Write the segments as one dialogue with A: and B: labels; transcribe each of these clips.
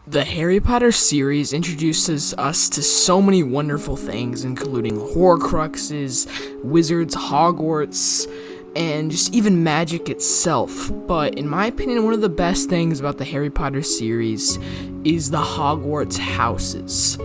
A: The Harry Potter series introduces us to so many wonderful things, including Horcruxes, wizards, Hogwarts, and just even magic itself. But in my opinion, one of the best things about the Harry Potter series is the Hogwarts houses.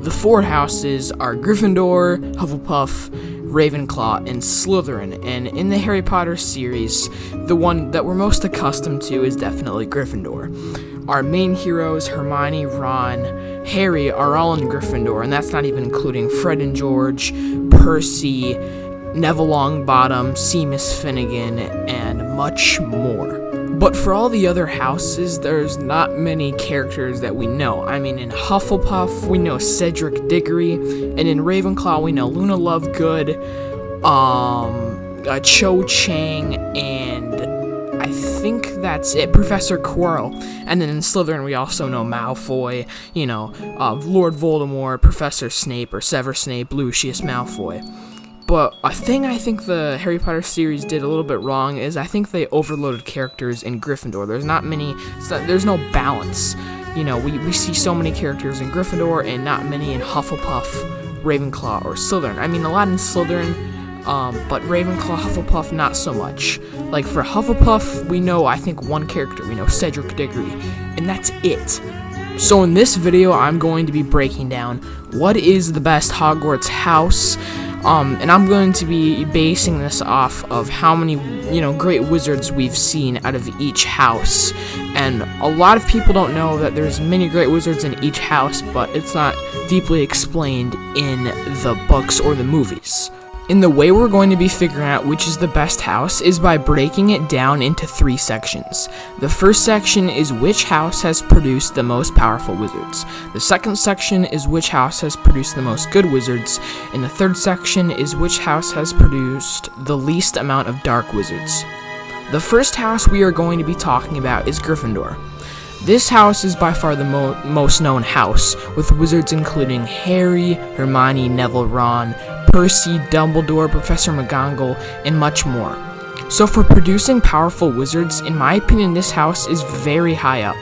A: The four houses are Gryffindor, Hufflepuff, Ravenclaw, and Slytherin, and in the Harry Potter series, the one that we're most accustomed to is definitely Gryffindor. Our main heroes, Hermione, Ron, Harry, are all in Gryffindor, and that's not even including Fred and George, Percy, Neville Longbottom, Seamus Finnegan, and much more. But for all the other houses, there's not many characters that we know. I mean, in Hufflepuff, we know Cedric Diggory, and in Ravenclaw, we know Luna Lovegood, Cho Chang, and I think that's it, Professor Quirrell. And then in Slytherin, we also know Malfoy, Lord Voldemort, Professor Snape, or Severus Snape, Lucius Malfoy. But a thing I think the Harry Potter series did a little bit wrong is I think they overloaded characters in Gryffindor. There's no balance. We see so many characters in Gryffindor and not many in Hufflepuff, Ravenclaw, or Slytherin. I mean, a lot in Slytherin, but Ravenclaw, Hufflepuff, not so much. Like for Hufflepuff, we know, I think, one character. We know Cedric Diggory, and that's it. So in this video, I'm going to be breaking down what is the best Hogwarts house, and I'm going to be basing this off of how many, great wizards we've seen out of each house. And a lot of people don't know that there's many great wizards in each house, but it's not deeply explained in the books or the movies. And the way we're going to be figuring out which is the best house is by breaking it down into 3 sections. The first section is which house has produced the most powerful wizards. The second section is which house has produced the most good wizards. And the third section is which house has produced the least amount of dark wizards. The first house we are going to be talking about is Gryffindor. This house is by far the most known house, with wizards including Harry, Hermione, Neville, Ron, Percy, Dumbledore, Professor McGonagall, and much more. So for producing powerful wizards, in my opinion, this house is very high up,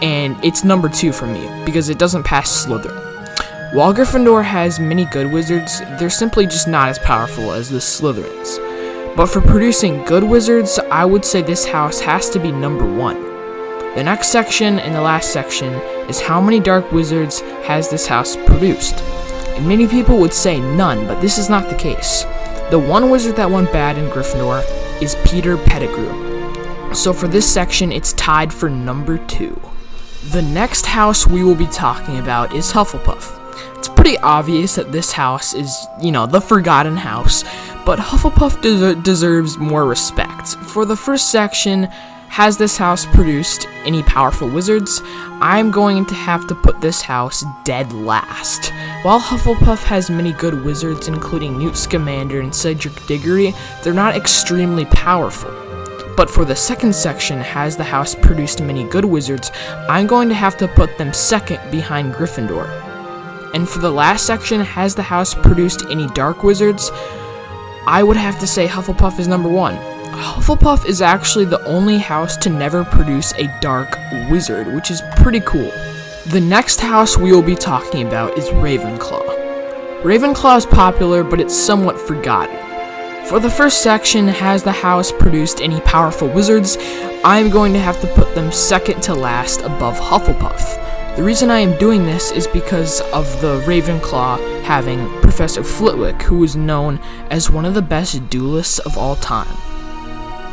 A: and it's number 2 for me, because it doesn't pass Slytherin. While Gryffindor has many good wizards, they're simply just not as powerful as the Slytherins. But for producing good wizards, I would say this house has to be number 1. The next section and the last section is how many dark wizards has this house produced. And many people would say none, but this is not the case. The one wizard that went bad in Gryffindor is Peter Pettigrew. So for this section, it's tied for number 2. The next house we will be talking about is Hufflepuff. It's pretty obvious that this house is, the forgotten house, but Hufflepuff deserves more respect. For the first section, has this house produced any powerful wizards? I'm going to have to put this house dead last. While Hufflepuff has many good wizards, including Newt Scamander and Cedric Diggory, they're not extremely powerful. But for the second section, has the house produced many good wizards? I'm going to have to put them second behind Gryffindor. And for the last section, has the house produced any dark wizards? I would have to say Hufflepuff is number 1. Hufflepuff is actually the only house to never produce a dark wizard, which is pretty cool. The next house we will be talking about is Ravenclaw. Ravenclaw is popular, but it's somewhat forgotten. For the first section, has the house produced any powerful wizards? I'm going to have to put them second to last above Hufflepuff. The reason I am doing this is because of the Ravenclaw having Professor Flitwick, who is known as one of the best duelists of all time.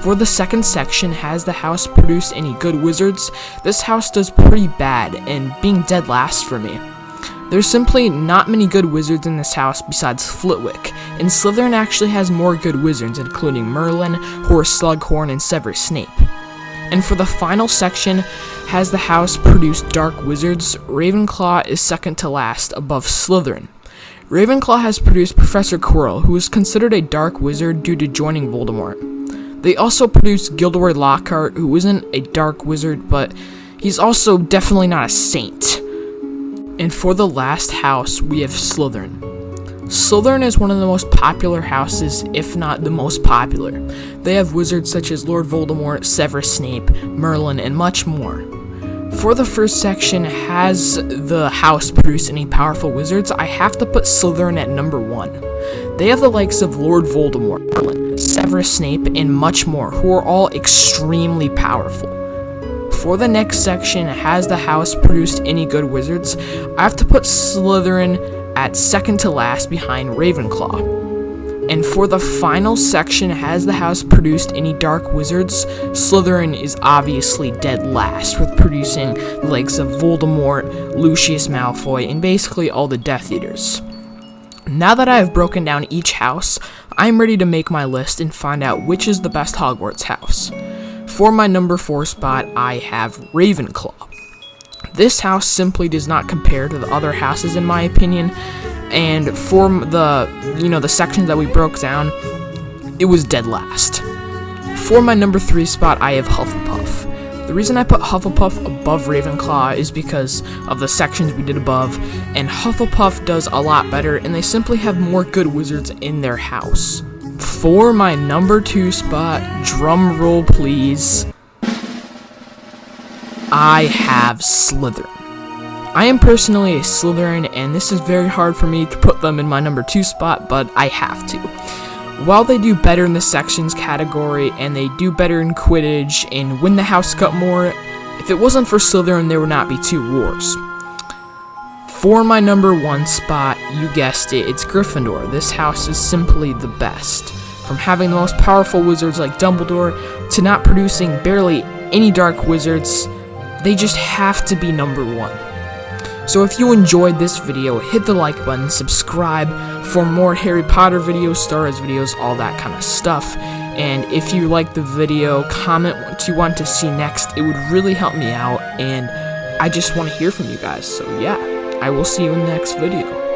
A: For the second section, has the house produced any good wizards? This house does pretty bad, and being dead last for me. There's simply not many good wizards in this house besides Flitwick, and Slytherin actually has more good wizards, including Merlin, Horace Slughorn, and Severus Snape. And for the final section, has the house produced dark wizards? Ravenclaw is second to last above Slytherin. Ravenclaw has produced Professor Quirrell, who is considered a dark wizard due to joining Voldemort. They also produced Gilderoy Lockhart, who isn't a dark wizard, but he's also definitely not a saint. And for the last house, we have Slytherin. Slytherin is one of the most popular houses, if not the most popular. They have wizards such as Lord Voldemort, Severus Snape, Merlin, and much more. For the first section, has the house produced any powerful wizards? I have to put Slytherin at number 1. They have the likes of Lord Voldemort, Severus Snape, and much more, who are all extremely powerful. For the next section, has the house produced any good wizards? I have to put Slytherin at second to last behind Ravenclaw. And for the final section, has the house produced any dark wizards? Slytherin is obviously dead last, with producing the likes of Voldemort, Lucius Malfoy, and basically all the Death Eaters. Now that I have broken down each house, I'm ready to make my list and find out which is the best Hogwarts house. For my number 4 spot, I have Ravenclaw. This house simply does not compare to the other houses in my opinion, and for the sections that we broke down, it was dead last. For my number 3 spot, I have Hufflepuff. The reason I put Hufflepuff above Ravenclaw is because of the sections we did above, and Hufflepuff does a lot better, and they simply have more good wizards in their house. For my number 2 spot, drum roll please, I have Slytherin. I am personally a Slytherin, and this is very hard for me to put them in my number 2 spot, but I have to. While they do better in the sections category, and they do better in Quidditch, and win the House Cup more, if it wasn't for Slytherin, there would not be 2 wars. For my number 1 spot, you guessed it, it's Gryffindor. This house is simply the best. From having the most powerful wizards like Dumbledore, to not producing barely any dark wizards, they just have to be number 1. So if you enjoyed this video, hit the like button, subscribe for more Harry Potter videos, Star Wars videos, all that kind of stuff. And if you liked the video, comment what you want to see next. It would really help me out, and I just want to hear from you guys. So yeah, I will see you in the next video.